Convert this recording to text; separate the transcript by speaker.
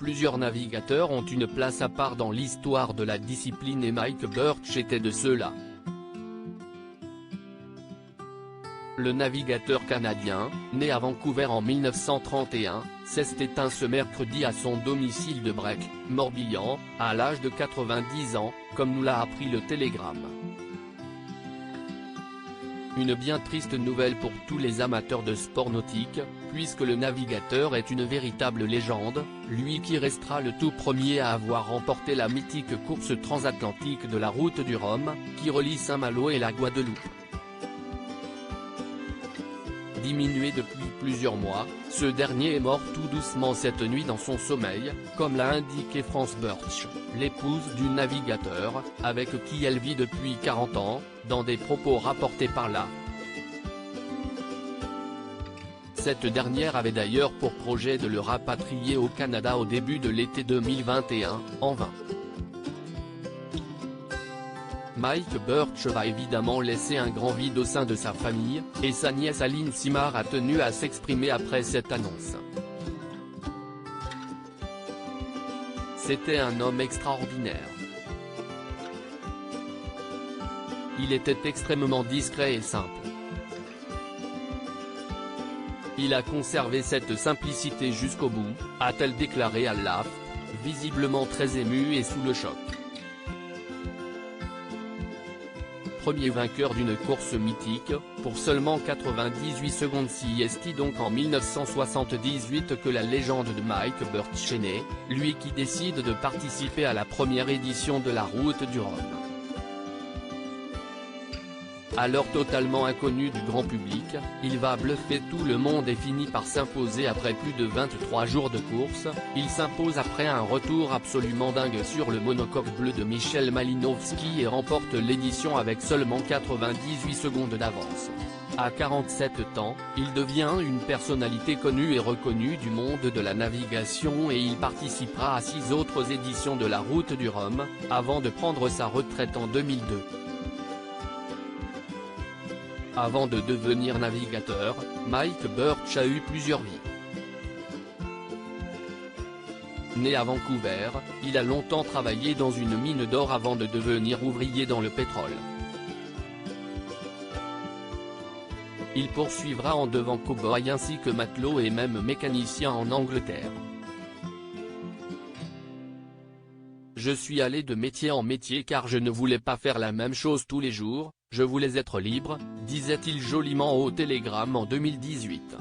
Speaker 1: plusieurs navigateurs ont une place à part dans l'histoire de la discipline et Mike Birch était de ceux-là. Le navigateur canadien, né à Vancouver en 1931, s'est éteint ce mercredi à son domicile de Breck, Morbihan, à l'âge de 90 ans, comme nous l'a appris le Télégramme. Une bien triste nouvelle pour tous les amateurs de sport nautique, puisque le navigateur est une véritable légende, lui qui restera le tout premier à avoir remporté la mythique course transatlantique de la route du Rhum, qui relie Saint-Malo et la Guadeloupe. Diminué depuis plusieurs mois, ce dernier est mort tout doucement cette nuit dans son sommeil, comme l'a indiqué France Birch, l'épouse du navigateur, avec qui elle vit depuis 40 ans, dans des propos rapportés par la. Cette dernière avait d'ailleurs pour projet de le rapatrier au Canada au début de l'été 2021, en vain. Mike Birch va évidemment laisser un grand vide au sein de sa famille, et sa nièce Aline Simard a tenu à s'exprimer après cette annonce. C'était un homme extraordinaire. Il était extrêmement discret et simple. Il a conservé cette simplicité jusqu'au bout, a-t-elle déclaré à l'AFP, visiblement très émue et sous le choc. Premier vainqueur d'une course mythique, pour seulement 98 secondes. C'est donc en 1978 que la légende de Mike Birch est née, lui qui décide de participer à la première édition de la route du Rhum. Alors totalement inconnu du grand public, il va bluffer tout le monde et finit par s'imposer après plus de 23 jours de course. Il s'impose après un retour absolument dingue sur le monocoque bleu de Michel Malinowski et remporte l'édition avec seulement 98 secondes d'avance. À 47 ans, il devient une personnalité connue et reconnue du monde de la navigation et il participera à 6 autres éditions de la route du Rhum, avant de prendre sa retraite en 2002. Avant de devenir navigateur, Mike Birch a eu plusieurs vies. Né à Vancouver, il a longtemps travaillé dans une mine d'or avant de devenir ouvrier dans le pétrole. Il poursuivra en devenant cow-boy ainsi que matelot et même mécanicien en Angleterre. Je suis allé de métier en métier car je ne voulais pas faire la même chose tous les jours, je voulais être libre, disait-il joliment au Télégramme en 2018.